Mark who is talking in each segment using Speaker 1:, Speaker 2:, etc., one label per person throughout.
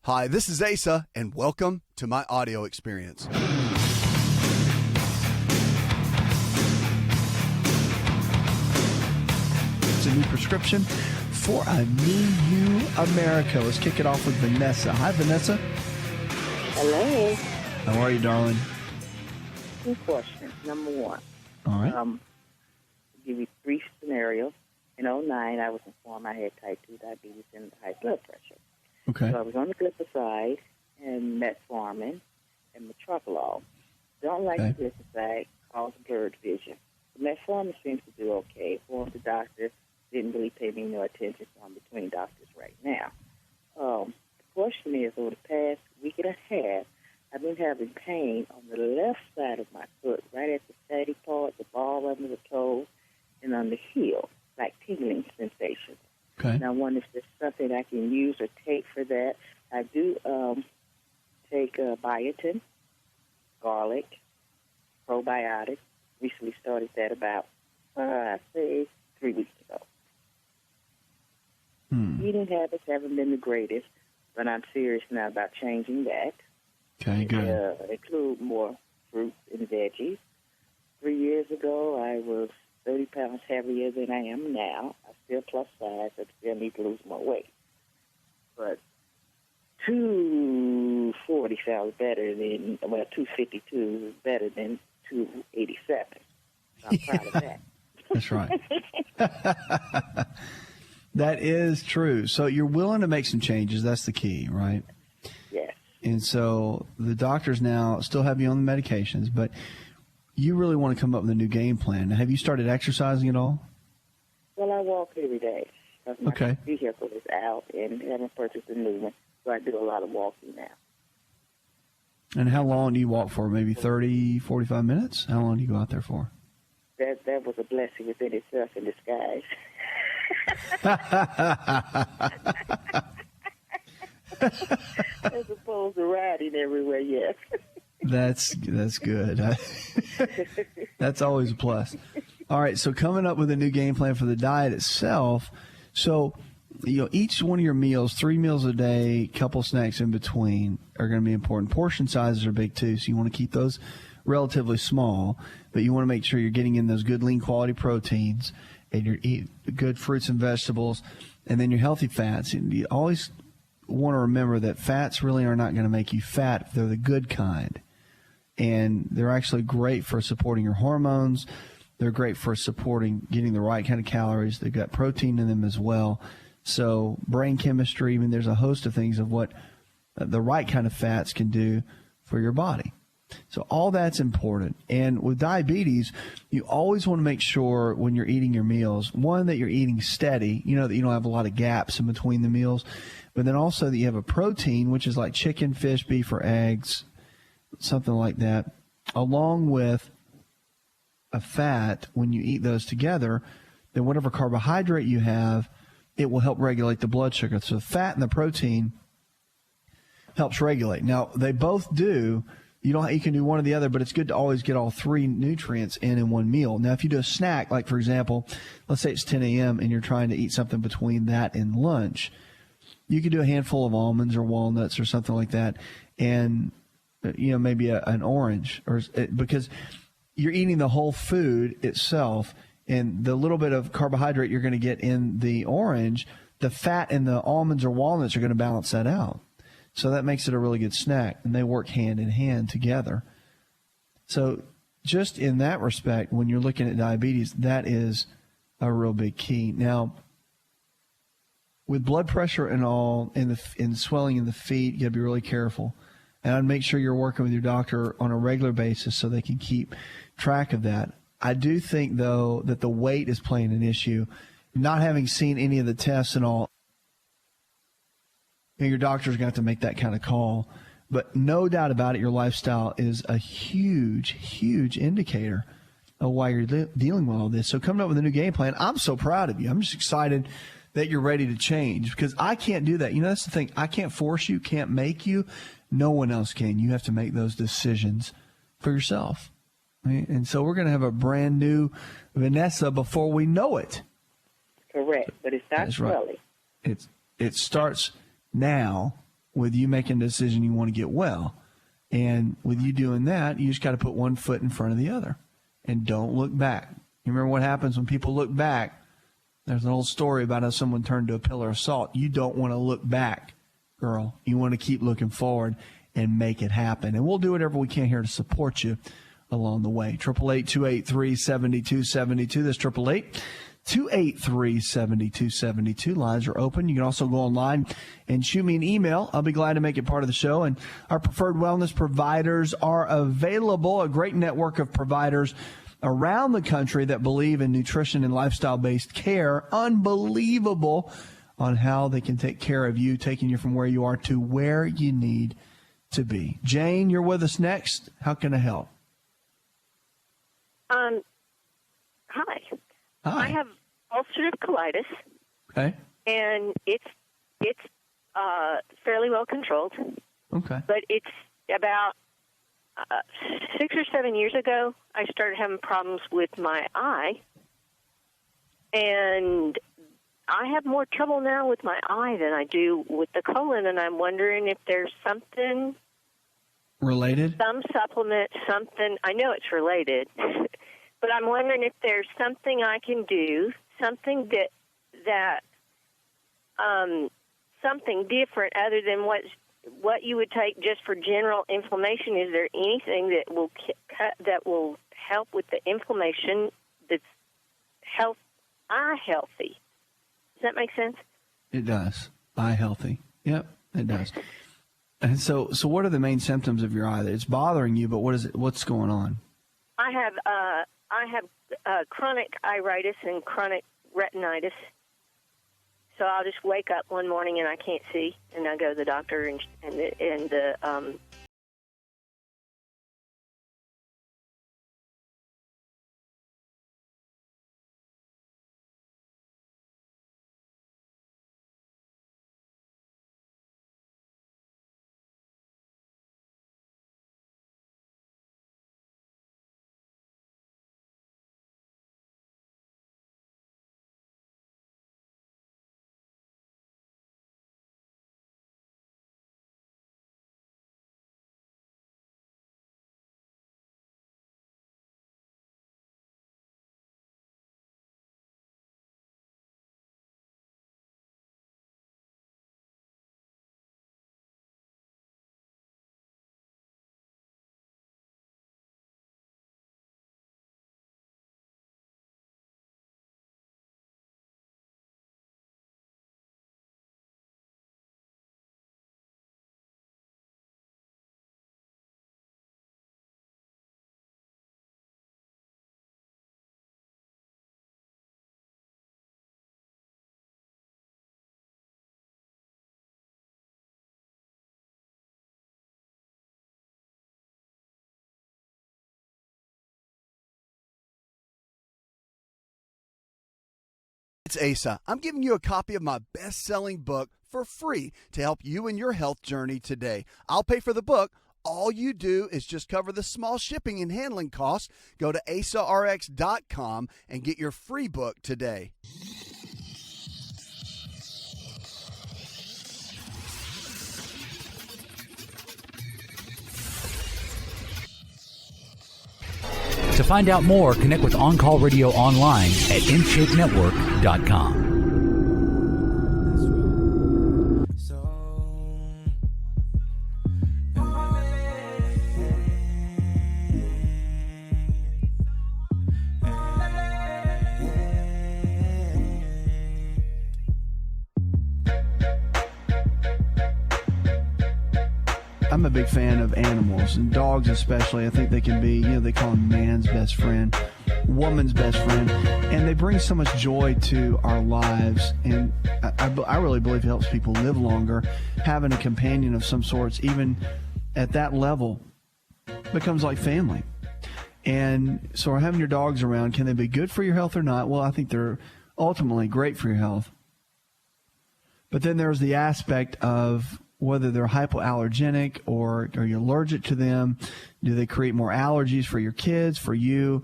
Speaker 1: Hi, this is Asa, and welcome to my audio experience.
Speaker 2: It's a new prescription for a new you, America. Let's kick it off with Vanessa. Hi, Vanessa.
Speaker 3: Hello.
Speaker 2: How are you, darling?
Speaker 3: Two questions. Number one.
Speaker 2: All right.
Speaker 3: I'll give you three scenarios. In 2009, I was informed I had type 2 diabetes and high blood pressure.
Speaker 2: Okay.
Speaker 3: So I was on the glipizide and metformin and metoprolol. Don't like the glipizide, causes blurred vision. The metformin seems to do okay. One of the doctors didn't really pay me no attention, so I'm between doctors right now. The question is, over the past week and a half, I've been having pain on the left side of my foot, right at the fatty part, the ball under the toe, and on the heel, like tingling sensation.
Speaker 2: Okay.
Speaker 3: Now, I wonder if there's something I can use or take for that. I do take biotin, garlic, probiotics. Recently started that about, I'd say, 3 weeks ago. Eating habits haven't been the greatest, but I'm serious now about changing that.
Speaker 2: Okay, good.
Speaker 3: Include more fruits and veggies. 3 years ago, I was 30 pounds heavier than I am now. I still plus size. I still need to lose more weight. But 240 sounds better than, 252 is better than 287. So I'm proud of that.
Speaker 2: That's right. That is true. So you're willing to make some changes. That's the key, right?
Speaker 3: Yes.
Speaker 2: And so the doctors now still have you on the medications, but you really want to come up with a new game plan. Have you started exercising at all?
Speaker 3: Well, I walk every day. My
Speaker 2: Okay.
Speaker 3: vehicle is out and haven't purchased a new one, so I do a lot of walking now.
Speaker 2: And how long do you walk for? Maybe 30, 45 minutes? How long do you go out there for?
Speaker 3: That was a blessing within itself in disguise. As opposed to riding everywhere, yes.
Speaker 2: That's good. That's always a plus. All right, so coming up with a new game plan for the diet itself. So, each one of your meals, 3 meals a day, couple snacks in between, are going to be important. Portion sizes are big too, so you want to keep those relatively small, but you want to make sure you're getting in those good lean quality proteins and you're eating good fruits and vegetables, and then your healthy fats. And you always want to remember that fats really are not going to make you fat if they're the good kind. And they're actually great for supporting your hormones. They're great for supporting getting the right kind of calories. They've got protein in them as well. So brain chemistry, there's a host of things of what the right kind of fats can do for your body. So all that's important. And with diabetes, you always want to make sure when you're eating your meals, one, that you're eating steady, that you don't have a lot of gaps in between the meals, but then also that you have a protein, which is like chicken, fish, beef, or eggs, something like that, along with a fat. When you eat those together, then whatever carbohydrate you have, it will help regulate the blood sugar. So the fat and the protein helps regulate. Now, they both do. You can do one or the other, but it's good to always get all three nutrients in one meal. Now, if you do a snack, like, for example, let's say it's 10 a.m. and you're trying to eat something between that and lunch, you could do a handful of almonds or walnuts or something like that, and maybe an orange, because you're eating the whole food itself, and the little bit of carbohydrate you're going to get in the orange, the fat in the almonds or walnuts are going to balance that out. So that makes it a really good snack, and they work hand in hand together. So just in that respect, when you're looking at diabetes, that is a real big key. Now, with blood pressure and all, and swelling in the feet, you got to be really careful. And I'd make sure you're working with your doctor on a regular basis so they can keep track of that. I do think, though, that the weight is playing an issue. Not having seen any of the tests and all, your doctor's going to have to make that kind of call. But no doubt about it, your lifestyle is a huge, huge indicator of why you're dealing with all this. So coming up with a new game plan, I'm so proud of you. I'm just excited that you're ready to change, because I can't do that. That's the thing. I can't force you, can't make you. No one else can. You have to make those decisions for yourself. Right? And so we're going to have a brand new Vanessa before we know it.
Speaker 3: Correct, but it's not swelling.
Speaker 2: Right. It starts now, with you making a decision you want to get well. And with you doing that, you just got to put one foot in front of the other and don't look back. You remember what happens when people look back? There's an old story about how someone turned to a pillar of salt. You don't want to look back, girl. You want to keep looking forward and make it happen. And we'll do whatever we can here to support you along the way. 888-283-7272. That's 888-283-7272. Lines are open. You can also go online and shoot me an email. I'll be glad to make it part of the show. And our preferred wellness providers are available, a great network of providers around the country that believe in nutrition and lifestyle-based care. Unbelievable on how they can take care of you, taking you from where you are to where you need to be. Jane, you're with us next. How can I help?
Speaker 4: Hi.
Speaker 2: Hi.
Speaker 4: I have ulcerative colitis.
Speaker 2: Okay.
Speaker 4: And it's fairly well controlled.
Speaker 2: Okay.
Speaker 4: But it's about 6 or 7 years ago, I started having problems with my eye. And I have more trouble now with my eye than I do with the colon, and I'm wondering if there's something
Speaker 2: related?
Speaker 4: Some supplement, something. I know it's related, but I'm wondering if there's something I can do, something that something different other than what you would take just for general inflammation. Is there anything that will help with the inflammation that's eye healthy? Does that make sense?
Speaker 2: It does. Eye healthy. Yep, it does. And so what are the main symptoms of your eye? It's bothering you, but what's going on?
Speaker 4: I have chronic iritis and chronic retinitis. So I'll just wake up one morning and I can't see, and I go to the doctor and
Speaker 1: It's Asa. I'm giving you a copy of my best-selling book for free to help you in your health journey today. I'll pay for the book. All you do is just cover the small shipping and handling costs. Go to asarx.com and get your free book today.
Speaker 5: To find out more, connect with On Call Radio online at InShapeNetwork.com.
Speaker 2: I'm a big fan of animals, and dogs especially. I think they can be, they call them man's best friend, woman's best friend, and they bring so much joy to our lives. And I really believe it helps people live longer. Having a companion of some sorts, even at that level, becomes like family. And so having your dogs around, can they be good for your health or not? Well, I think they're ultimately great for your health. But then there's the aspect of whether they're hypoallergenic or are you allergic to them? Do they create more allergies for your kids, for you?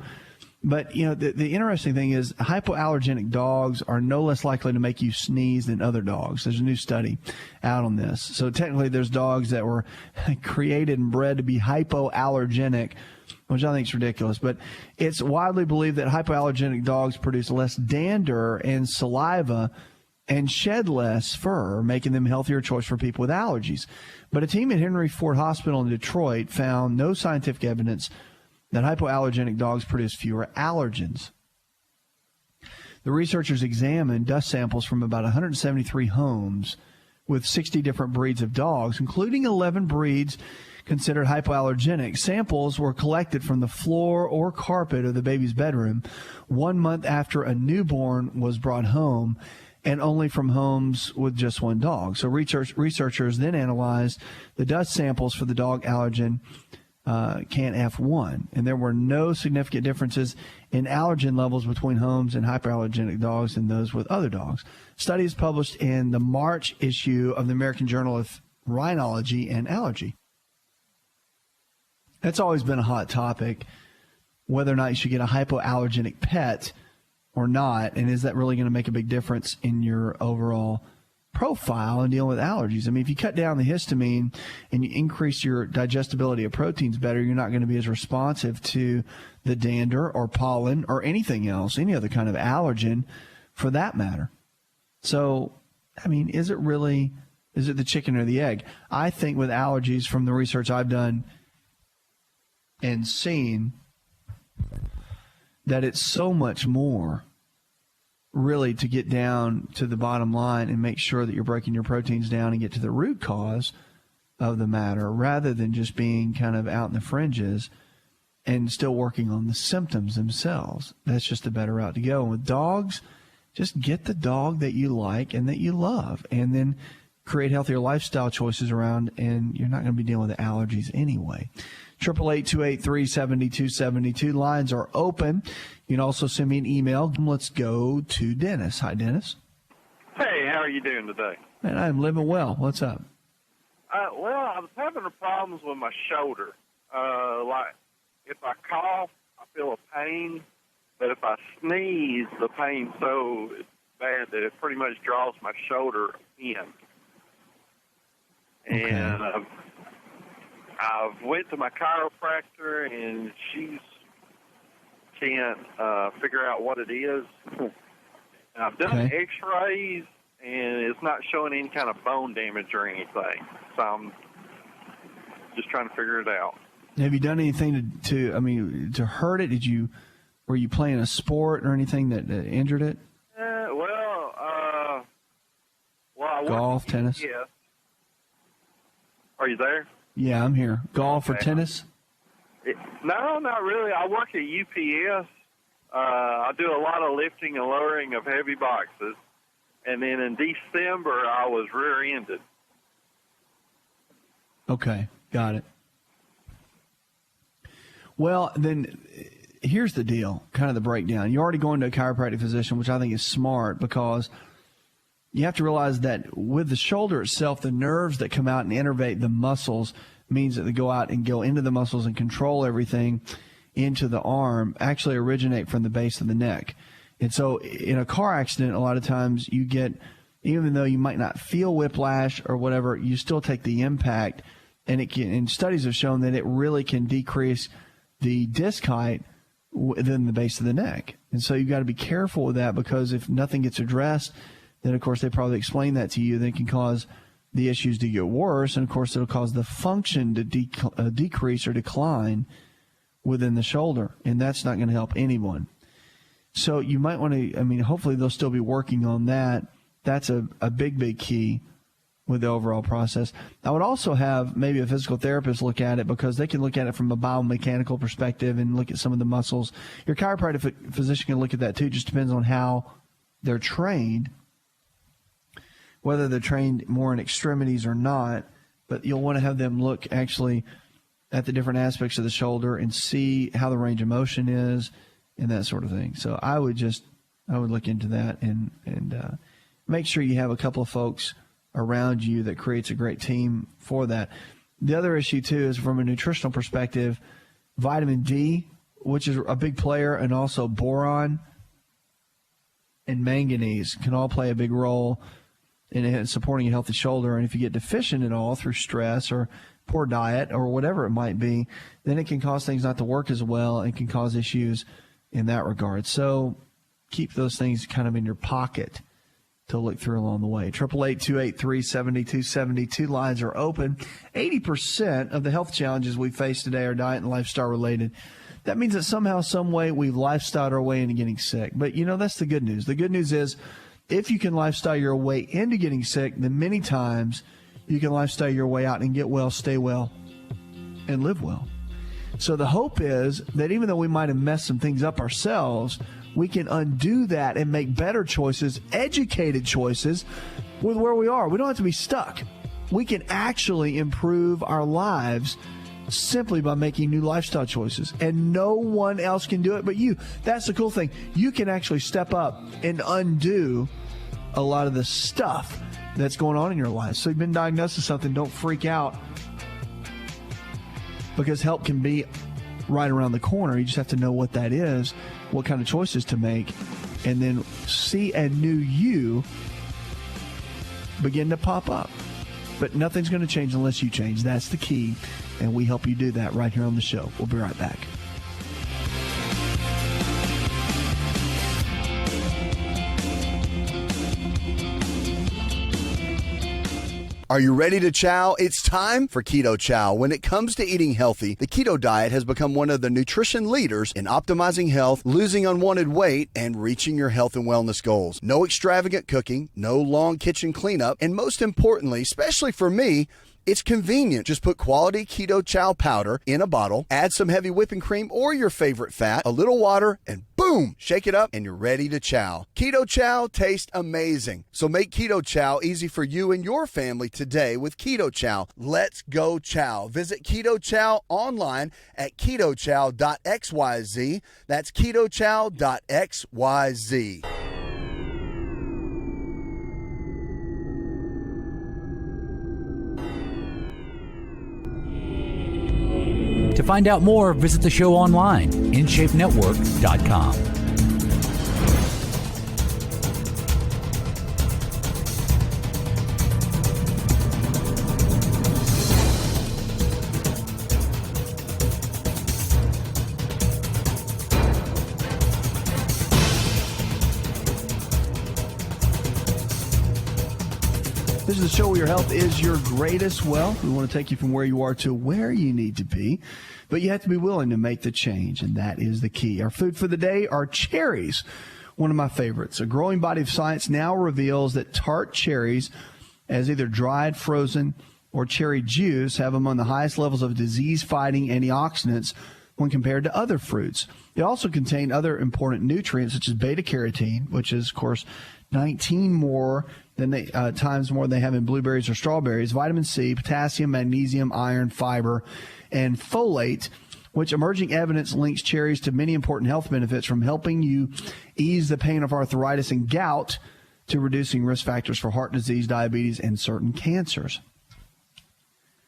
Speaker 2: But, the interesting thing is hypoallergenic dogs are no less likely to make you sneeze than other dogs. There's a new study out on this. So technically there's dogs that were created and bred to be hypoallergenic, which I think is ridiculous. But it's widely believed that hypoallergenic dogs produce less dander and saliva and shed less fur, making them a healthier choice for people with allergies. But a team at Henry Ford Hospital in Detroit found no scientific evidence that hypoallergenic dogs produce fewer allergens. The researchers examined dust samples from about 173 homes with 60 different breeds of dogs, including 11 breeds considered hypoallergenic. Samples were collected from the floor or carpet of the baby's bedroom 1 month after a newborn was brought home, and only from homes with just one dog. So researchers then analyzed the dust samples for the dog allergen can F1, and there were no significant differences in allergen levels between homes and hyperallergenic dogs and those with other dogs. Studies published in the March issue of the American Journal of Rhinology and Allergy. That's always been a hot topic, whether or not you should get a hypoallergenic pet or not, and is that really going to make a big difference in your overall profile and dealing with allergies? I mean, if you cut down the histamine and you increase your digestibility of proteins better, you're not going to be as responsive to the dander or pollen or anything else, any other kind of allergen for that matter. So, I mean, is it the chicken or the egg? I think with allergies, from the research I've done and seen, that it's so much more really to get down to the bottom line and make sure that you're breaking your proteins down and get to the root cause of the matter, rather than just being kind of out in the fringes and still working on the symptoms themselves. That's just a better route to go. And with dogs, just get the dog that you like and that you love, and then create healthier lifestyle choices around, and you're not going to be dealing with the allergies anyway. 888-283-7272. Lines are open. You can also send me an email. Let's go to Dennis. Hi, Dennis.
Speaker 6: Hey, how are you doing today?
Speaker 2: Man, I'm living well. What's up?
Speaker 6: Well, I was having problems with my shoulder. Like, if I cough, I feel a pain, but if I sneeze, the pain's so bad that it pretty much draws my shoulder in.
Speaker 2: Okay.
Speaker 6: And I've went to my chiropractor, and she can't figure out what it is. I've done X-rays, and it's not showing any kind of bone damage or anything. So I'm just trying to figure it out.
Speaker 2: Have you done anything to hurt it? Were you playing a sport or anything that injured it?
Speaker 6: I
Speaker 2: golf, tennis?
Speaker 6: Yeah. Are you there?
Speaker 2: Yeah, I'm here. Golf or tennis?
Speaker 6: No, not really. I work at UPS. I do a lot of lifting and lowering of heavy boxes. And then in December, I was rear-ended.
Speaker 2: Okay, got it. Well, then here's the deal, kind of the breakdown. You're already going to a chiropractic physician, which I think is smart, because you have to realize that with the shoulder itself, the nerves that come out and innervate the muscles means that they go out and go into the muscles and control everything into the arm, actually originate from the base of the neck. And so in a car accident, a lot of times you get, even though you might not feel whiplash or whatever, you still take the impact, and studies have shown that it really can decrease the disc height within the base of the neck. And so you've got to be careful with that, because if nothing gets addressed, then, of course, they probably explain that to you. They can cause the issues to get worse, and, of course, it'll cause the function to decrease or decline within the shoulder, and that's not going to help anyone. So you might want to, hopefully they'll still be working on that. That's a big, big key with the overall process. I would also have maybe a physical therapist look at it, because they can look at it from a biomechanical perspective and look at some of the muscles. Your chiropractic physician can look at that too. Just depends on how they're trained, whether they're trained more in extremities or not. But you'll want to have them look actually at the different aspects of the shoulder and see how the range of motion is and that sort of thing. So I would look into that and make sure you have a couple of folks around you that creates a great team for that. The other issue too is, from a nutritional perspective, vitamin D which is a big player, and also boron and manganese can all play a big role in supporting a healthy shoulder. And if you get deficient at all through stress or poor diet or whatever it might be, then it can cause things not to work as well and can cause issues in that regard. So keep those things kind of in your pocket to look through along the way. 888-283-7272 lines are open. 80% of the health challenges we face today are diet and lifestyle related. That means that somehow, some way, we've lifestyled our way into getting sick. But, that's the good news. The good news is if you can lifestyle your way into getting sick, then many times you can lifestyle your way out and get well, stay well, and live well. So the hope is that even though we might have messed some things up ourselves, we can undo that and make better choices, educated choices with where we are. We don't have to be stuck. We can actually improve our lives simply by making new lifestyle choices. And no one else can do it but you. That's the cool thing. You can actually step up and undo a lot of the stuff that's going on in your life. So you've been diagnosed with something, don't freak out, because help can be right around the corner. You just have to know what that is, what kind of choices to make, and then see a new you begin to pop up. But nothing's going to change unless you change. That's the key, and we help you do that right here on the show. We'll be right back.
Speaker 1: Are you ready to chow? It's time for Keto Chow. When it comes to eating healthy, the keto diet has become one of the nutrition leaders in optimizing health, losing unwanted weight, and reaching your health and wellness goals. No extravagant cooking, no long kitchen cleanup, and most importantly, especially for me, it's convenient. Just put quality Keto Chow powder in a bottle, add some heavy whipping cream or your favorite fat, a little water, and boom, shake it up and you're ready to chow. Keto Chow tastes amazing. So make Keto Chow easy for you and your family today with Keto Chow. Let's go chow. Visit Keto Chow online at ketochow.xyz. That's ketochow.xyz.
Speaker 5: To find out more, visit the show online, InShapeNetwork.com.
Speaker 2: This is the show where your health is your greatest wealth. We want to take you from where you are to where you need to be, but you have to be willing to make the change, and that is the key. Our food for the day are cherries, one of my favorites. A growing body of science now reveals that tart cherries, as either dried, frozen, or cherry juice, have among the highest levels of disease-fighting antioxidants when compared to other fruits. They also contain other important nutrients, such as beta-carotene, which is, of course, 19 more than times more than they have in blueberries or strawberries, vitamin C, potassium, magnesium, iron, fiber, and folate, which emerging evidence links cherries to many important health benefits, from helping you ease the pain of arthritis and gout to reducing risk factors for heart disease, diabetes, and certain cancers.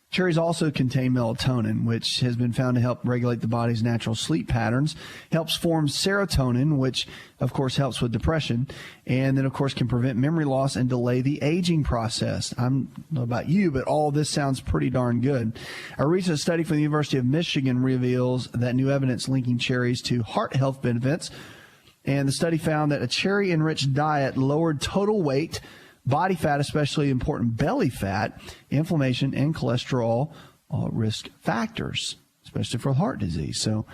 Speaker 2: Cherries also contain melatonin, which has been found to help regulate the body's natural sleep patterns, helps form serotonin, which, of course, helps with depression, and then, of course, can prevent memory loss and delay the aging process. I don't know about you, but all this sounds pretty darn good. A recent study from the University of Michigan reveals that new evidence linking cherries to heart health benefits, and the study found that a cherry-enriched diet lowered total weight, body fat, especially important belly fat, inflammation, and cholesterol risk factors, especially for heart disease. So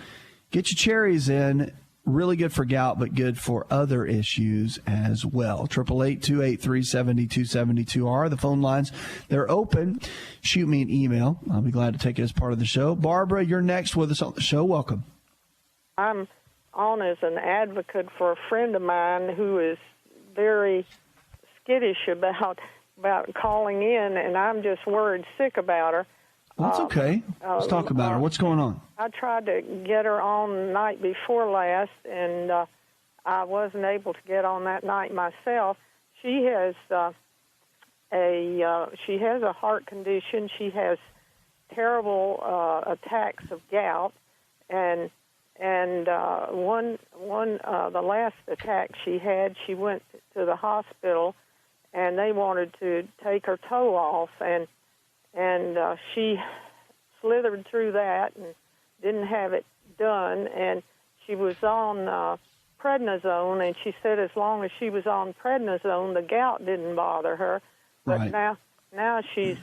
Speaker 2: get your cherries in. Really good for gout, but good for other issues as well. 888-283-7272 are the phone lines. They're open. Shoot me an email. I'll be glad to take it as part of the show. Barbara, you're next with us on the show. Welcome.
Speaker 7: I'm on as an advocate for a friend of mine who is very skittish about calling in, and I'm just worried sick about her.
Speaker 2: That's okay. Let's talk about her. What's going on?
Speaker 7: I tried to get her on the night before last, and I wasn't able to get on that night myself. She has a heart condition. She has terrible attacks of gout, and And the last attack she had, she went to the hospital, and they wanted to take her toe off, and she slithered through that and didn't have it done, and she was on prednisone, and she said as long as she was on prednisone, the gout didn't bother her. But now she's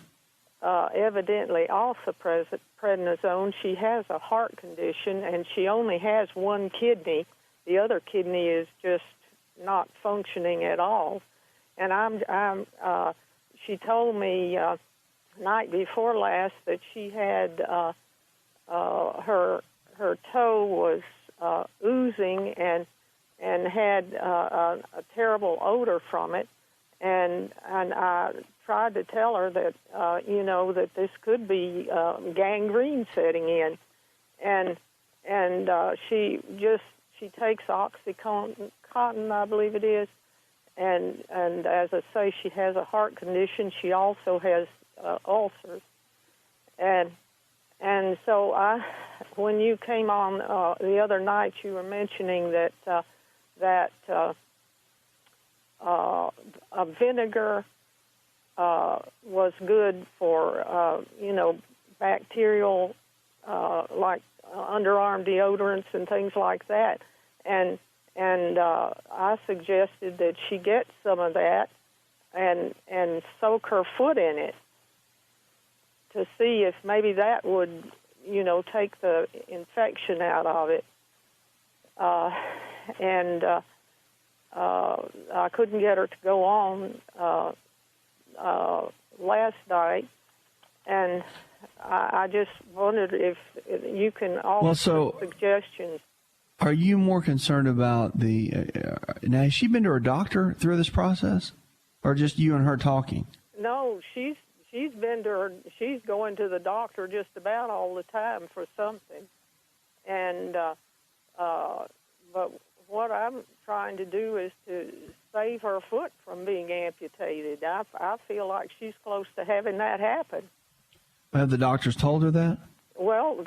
Speaker 7: evidently off the prednisone. She has a heart condition, and she only has one kidney. The other kidney is just not functioning at all. And she told me night before last that she had her toe was oozing and had a terrible odor from it, and I tried to tell her that that this could be gangrene setting in, and she takes OxyContin, I believe it is, and as I say, she has a heart condition. She also has ulcers, and so when you came on the other night, you were mentioning that a vinegar was good for bacterial like underarm deodorants and things like that, and I suggested that she get some of that and soak her foot in it to see if maybe that would take the infection out of it. I couldn't get her to go on last night, and I just wondered if you can offer suggestions.
Speaker 2: Are you more concerned about now, has she been to her doctor through this process, or just you and her talking?
Speaker 7: No, she's been to she's going to the doctor just about all the time for something, and but what I'm trying to do is to save her foot from being amputated. I feel like she's close to having that happen.
Speaker 2: Have the doctors told her that?
Speaker 7: Well,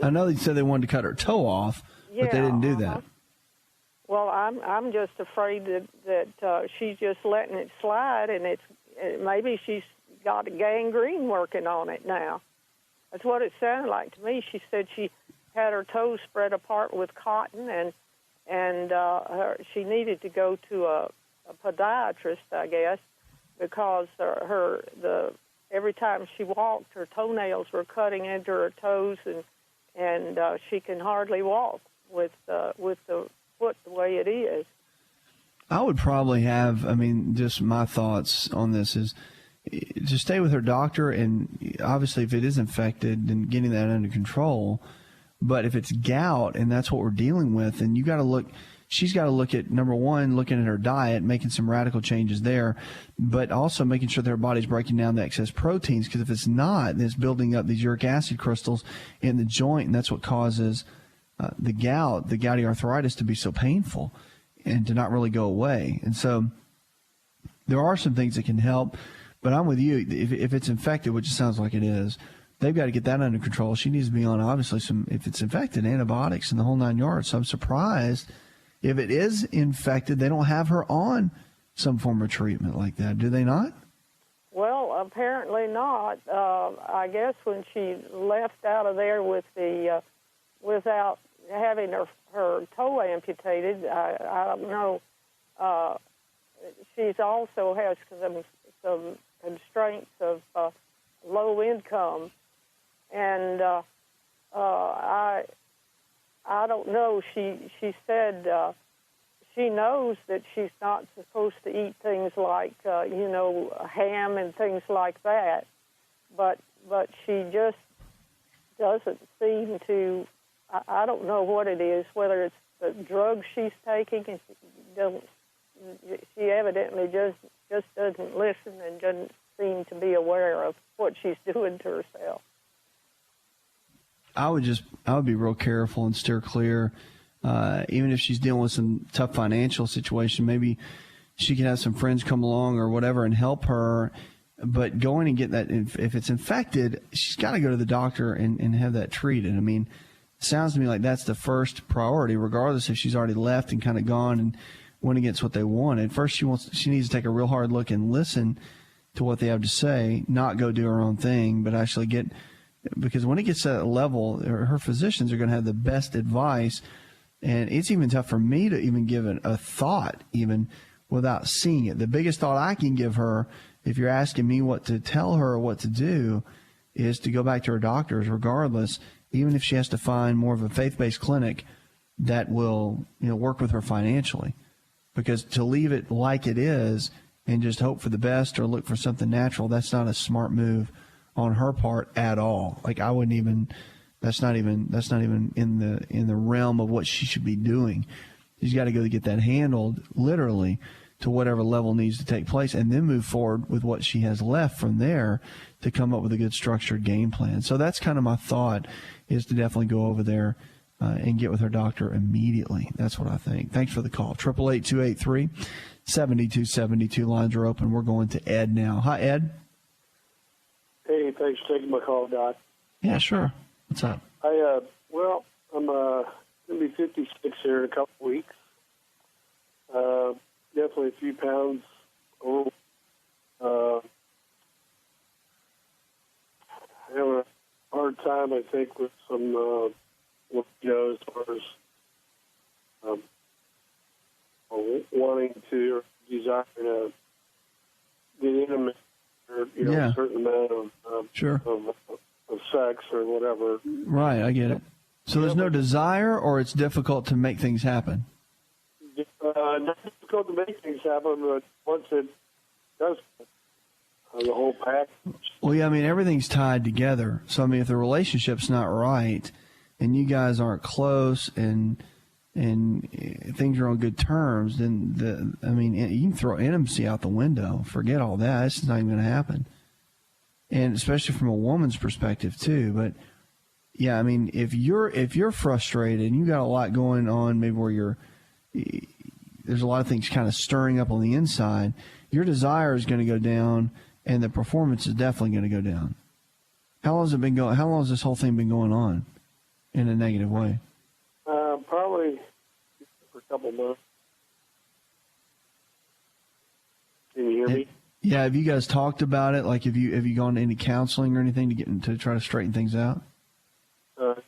Speaker 7: I
Speaker 2: know they said they wanted to cut her toe off, but they didn't do that.
Speaker 7: Well, I'm just afraid that she's just letting it slide, and maybe she's got a gangrene working on it now. That's what it sounded like to me. She said she had her toes spread apart with cotton, and she needed to go to a podiatrist, I guess, because every time she walked, her toenails were cutting into her toes, and she can hardly walk with the foot the way it is.
Speaker 2: I would probably just my thoughts on this is to stay with her doctor, and obviously if it is infected, then getting that under control. But if it's gout and that's what we're dealing with, then she's got to look at, number one, looking at her diet, making some radical changes there, but also making sure that her body's breaking down the excess proteins, because if it's not, then it's building up these uric acid crystals in the joint, and that's what causes the gouty arthritis to be so painful and to not really go away. And so there are some things that can help, but I'm with you. If it's infected, which it sounds like it is, they've got to get that under control. She needs to be on, obviously, if it's infected, antibiotics and the whole 9 yards. So I'm surprised if it is infected, they don't have her on some form of treatment like that. Do they not?
Speaker 7: Well, apparently not. I guess when she left out of there with without having her toe amputated, I don't know. She's also has some constraints of low income. And I don't know. She said she knows that she's not supposed to eat things like ham and things like that, but she just doesn't seem to. I don't know what it is. Whether it's the drugs she's taking, and she evidently just doesn't listen and doesn't seem to be aware of what she's doing to herself. I would
Speaker 2: be real careful and steer clear. Even if she's dealing with some tough financial situation, maybe she can have some friends come along or whatever and help her. But going and get that, if it's infected, she's got to go to the doctor and have that treated. I mean, sounds to me like that's the first priority, regardless if she's already left and kind of gone and went against what they wanted. First, she needs to take a real hard look and listen to what they have to say, not go do her own thing, but actually because when it gets to that level, her physicians are going to have the best advice. And it's even tough for me to even give it a thought, even without seeing it. The biggest thought I can give her, if you're asking me what to tell her or what to do, is to go back to her doctors regardless, even if she has to find more of a faith-based clinic that will, work with her financially. Because to leave it like it is and just hope for the best or look for something natural, that's not a smart move on her part at all. Like, I wouldn't even, that's not even in the realm of what she should be doing. She's got to go get that handled literally to whatever level needs to take place, and then move forward with what she has left from there to come up with a good structured game plan. So that's kind of my thought, is to definitely go over there and get with her doctor immediately. That's what I think. Thanks for the call. 888-283-7272. Lines are open. We're going to Ed now. Hi, Ed.
Speaker 8: Hey, thanks for taking my call, Doc.
Speaker 2: Yeah, sure. What's up?
Speaker 8: I'm going to be 56 here in a couple of weeks. Definitely a few pounds over. I have a hard time, I think, with some as far as wanting to or desiring to get intimate or a certain amount of sex or whatever.
Speaker 2: Right, I get it. So there's no desire, or it's difficult to make things happen?
Speaker 8: Not difficult to make things happen, but once it does, the whole package.
Speaker 2: Well, yeah, I mean, everything's tied together. So, I mean, if the relationship's not right and you guys aren't close and things are on good terms, then, you can throw intimacy out the window. Forget all that. It's not even going to happen. And especially from a woman's perspective, too. But, yeah, I mean, if you're frustrated and you got a lot going on, maybe where there's a lot of things kind of stirring up on the inside, your desire is going to go down, and the performance is definitely going to go down. How long has this whole thing been going on in a negative way?
Speaker 8: Probably for a couple months. Can you hear me?
Speaker 2: Yeah. Have you guys talked about it? Like, have you gone to any counseling or anything to try to straighten things out?
Speaker 8: Sir.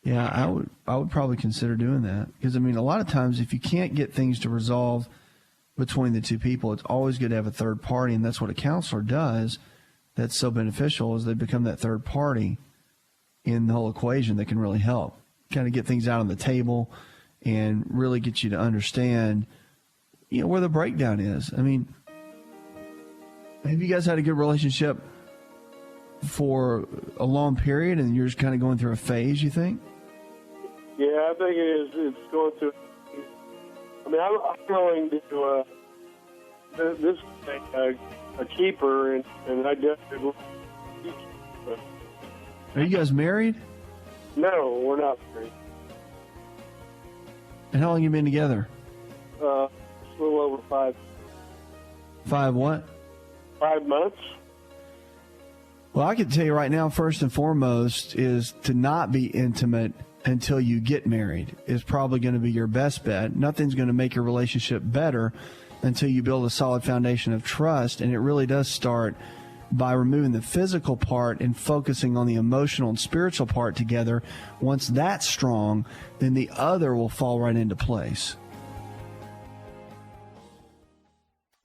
Speaker 2: Yeah, I would probably consider doing that, because, I mean, a lot of times if you can't get things to resolve between the two people, it's always good to have a third party, and that's what a counselor does. That's so beneficial, is they become that third party in the whole equation that can really help kind of get things out on the table and really get you to understand, where the breakdown is. I mean, have you guys had a good relationship for a long period and you're just kind of going through a phase, you think?
Speaker 8: Yeah, I think it is. It's going through. I mean, I'm willing to this a keeper, and I definitely.
Speaker 2: Are you guys married?
Speaker 8: No, we're not married.
Speaker 2: And how long have you been together?
Speaker 8: It's a little over 5.
Speaker 2: 5 what?
Speaker 8: 5 months.
Speaker 2: Well, I can tell you right now, first and foremost, is to not be intimate until you get married is probably going to be your best bet. Nothing's going to make your relationship better until you build a solid foundation of trust, and it really does start by removing the physical part and focusing on the emotional and spiritual part together. Once that's strong, then the other will fall right into place.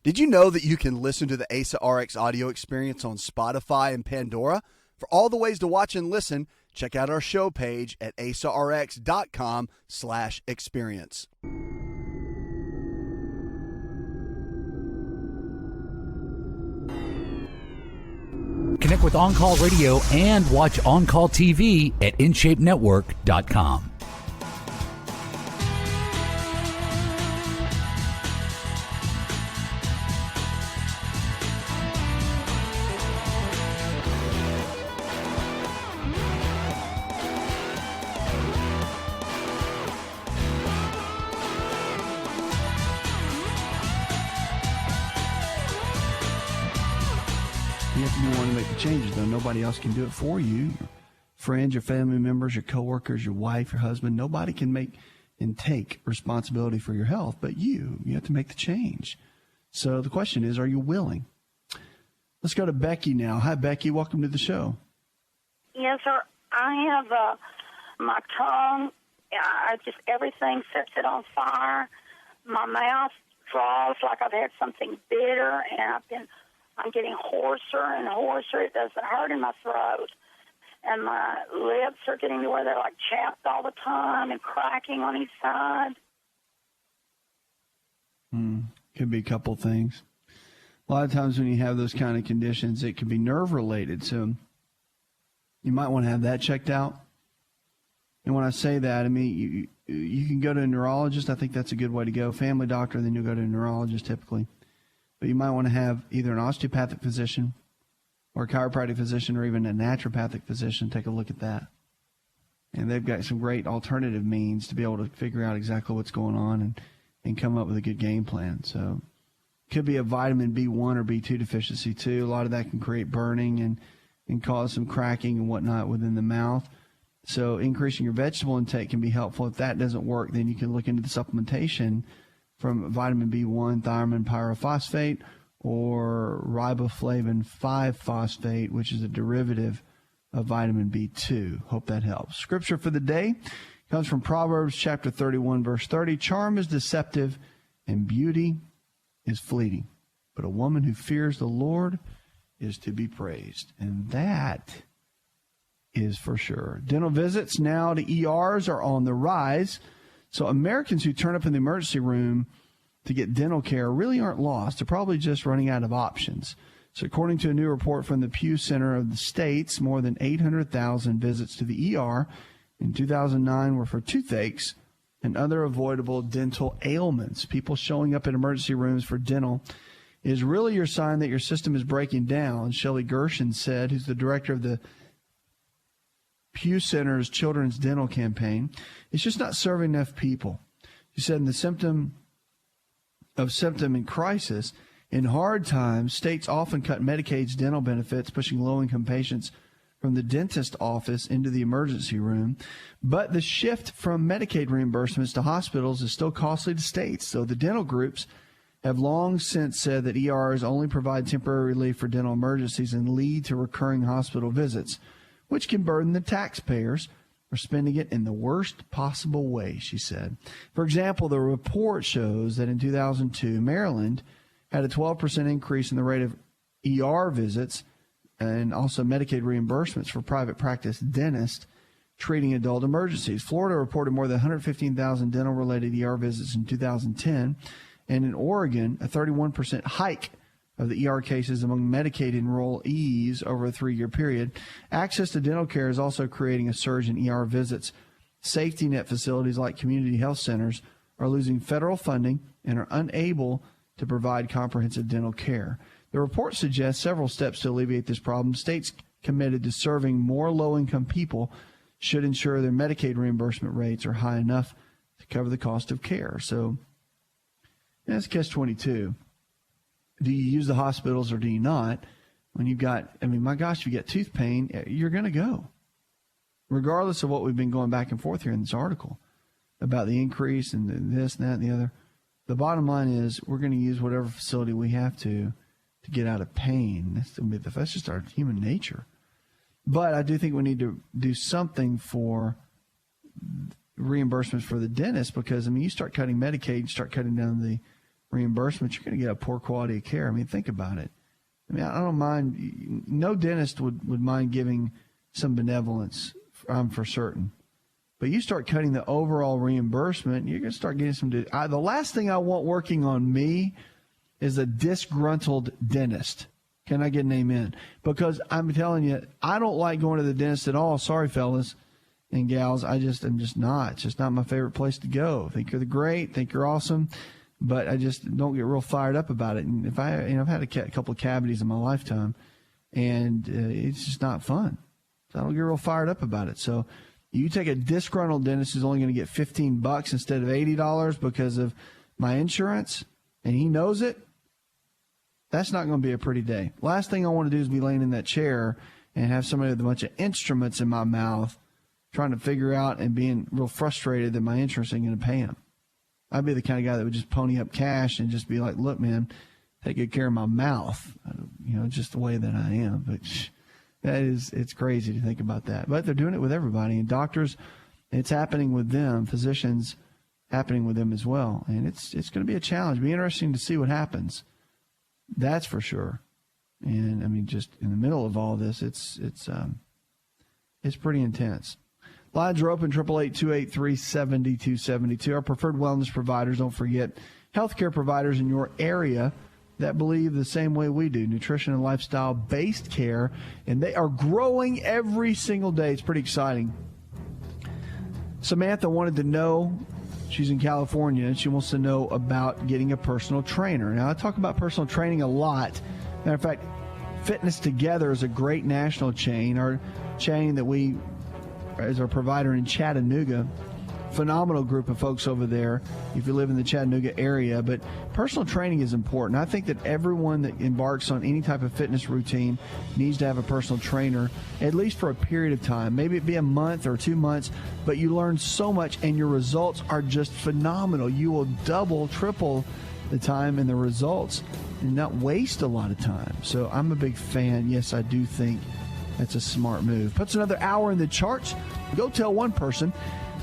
Speaker 1: Did you know that you can listen to the ASA RX audio experience on Spotify and Pandora? For all the ways to watch and listen, check out our show page at asarx.com/experience.
Speaker 5: Connect with On Call Radio and watch On Call TV at InShapeNetwork.com.
Speaker 2: You have to be one to make the changes, though. Nobody else can do it for you. Your friends, your family members, your coworkers, your wife, your husband, nobody can make and take responsibility for your health, but you have to make the change. So the question is, are you willing? Let's go to Becky now. Hi, Becky. Welcome to the show.
Speaker 9: Yes, sir. I have my tongue. Everything sets it on fire. My mouth draws like I've had something bitter, and I'm getting hoarser and hoarser. It doesn't hurt in my throat. And my lips are getting to where they're like chapped all the time and cracking on each side.
Speaker 2: Could be a couple things. A lot of times when you have those kind of conditions, it can be nerve-related. So you might want to have that checked out. And when I say that, I mean, you can go to a neurologist. I think that's a good way to go. Family doctor, then you'll go to a neurologist typically. But you might want to have either an osteopathic physician or a chiropractic physician or even a naturopathic physician take a look at that. And they've got some great alternative means to be able to figure out exactly what's going on and come up with a good game plan. So it could be a vitamin B1 or B2 deficiency too. A lot of that can create burning and cause some cracking and whatnot within the mouth. So increasing your vegetable intake can be helpful. If that doesn't work, then you can look into the supplementation from vitamin B1, thiamine pyrophosphate, or riboflavin 5-phosphate, which is a derivative of vitamin B2. Hope that helps. Scripture for the day comes from Proverbs chapter 31, verse 30. Charm is deceptive and beauty is fleeting, but a woman who fears the Lord is to be praised. And that is for sure. Dental visits now to ERs are on the rise. So Americans who turn up in the emergency room to get dental care really aren't lost. They're probably just running out of options. So according to a new report from the Pew Center of the States, more than 800,000 visits to the ER in 2009 were for toothaches and other avoidable dental ailments. People showing up in emergency rooms for dental is really your sign that your system is breaking down. Shelley Gershon said, who's the director of the Pew Center's Children's Dental Campaign, it's just not serving enough people. She said in the symptom in crisis, in hard times, states often cut Medicaid's dental benefits, pushing low-income patients from the dentist office into the emergency room. But the shift from Medicaid reimbursements to hospitals is still costly to states. So the dental groups have long since said that ERs only provide temporary relief for dental emergencies and lead to recurring hospital visits, which can burden the taxpayers for spending it in the worst possible way, she said. For example, the report shows that in 2002, Maryland had a 12% increase in the rate of ER visits and also Medicaid reimbursements for private practice dentists treating adult emergencies. Florida reported more than 115,000 dental-related ER visits in 2010, and in Oregon, a 31% hike of the ER cases among Medicaid enrollees over a 3-year period. Access to dental care is also creating a surge in ER visits. Safety net facilities like community health centers are losing federal funding and are unable to provide comprehensive dental care. The report suggests several steps to alleviate this problem. States committed to serving more low-income people should ensure their Medicaid reimbursement rates are high enough to cover the cost of care. So that's catch-22. Do you use the hospitals or do you not? When you've got, my gosh, if you get tooth pain, you're going to go. Regardless of what we've been going back and forth here in this article about the increase and this and that and the other, the bottom line is we're going to use whatever facility we have to get out of pain. That's just our human nature. But I do think we need to do something for reimbursements for the dentist because, you start cutting Medicaid, you start cutting down the reimbursement, you're going to get a poor quality of care. Think about it. I don't mind. No dentist would mind giving some benevolence, for certain. But you start cutting the overall reimbursement, you're going to start getting some. The last thing I want working on me is a disgruntled dentist. Can I get an amen? Because I'm telling you, I don't like going to the dentist at all. Sorry, fellas and gals. I'm just not. It's just not my favorite place to go. Think you're great. Think you're awesome. But I just don't get real fired up about it. And if I've had a couple of cavities in my lifetime, and it's just not fun. So I don't get real fired up about it. So you take a disgruntled dentist who's only going to get $15 instead of $80 because of my insurance, and he knows it. That's not going to be a pretty day. Last thing I want to do is be laying in that chair and have somebody with a bunch of instruments in my mouth trying to figure out and being real frustrated that my insurance ain't going to pay them. I'd be the kind of guy that would just pony up cash and just be like, look, man, take good care of my mouth, just the way that I am. But it's crazy to think about that. But they're doing it with everybody. And doctors, it's happening with them. Physicians, happening with them as well. And it's going to be a challenge. It'll be interesting to see what happens. That's for sure. And, I mean, just in the middle of all this, it's pretty intense. Lines are open, 888-283-7272. Our preferred wellness providers, don't forget, healthcare providers in your area that believe the same way we do, nutrition and lifestyle-based care, and they are growing every single day. It's pretty exciting. Samantha wanted to know, she's in California, and she wants to know about getting a personal trainer. Now, I talk about personal training a lot. Matter of fact, Fitness Together is a great national chain, our chain that we, as our provider in Chattanooga. Phenomenal group of folks over there if you live in the Chattanooga area. But personal training is important. I think that everyone that embarks on any type of fitness routine needs to have a personal trainer, at least for a period of time. Maybe it be a month or 2 months, but you learn so much and your results are just phenomenal. You will double, triple the time and the results and not waste a lot of time. So I'm a big fan. Yes, I do think that's a smart move. Puts another hour in the charts. Go tell one person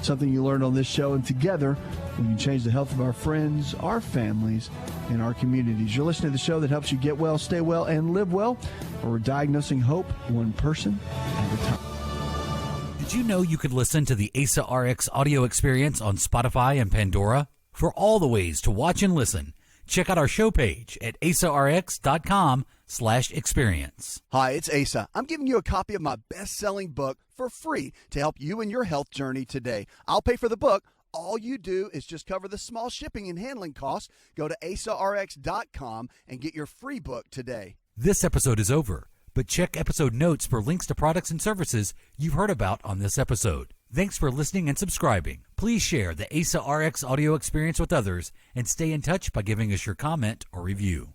Speaker 2: something you learned on this show, and together we can change the health of our friends, our families, and our communities. You're listening to the show that helps you get well, stay well, and live well, where we're diagnosing hope one person at a time.
Speaker 5: Did you know you could listen to the ASA RX audio experience on Spotify and Pandora? For all the ways to watch and listen, check out our show page at asarx.com/experience.
Speaker 1: Hi, it's Asa. I'm giving you a copy of my best-selling book for free to help you in your health journey today. I'll pay for the book. All you do is just cover the small shipping and handling costs. Go to asarx.com and get your free book today.
Speaker 5: This episode is over, but check episode notes for links to products and services you've heard about on this episode. Thanks for listening and subscribing. Please share the ASA RX audio experience with others and stay in touch by giving us your comment or review.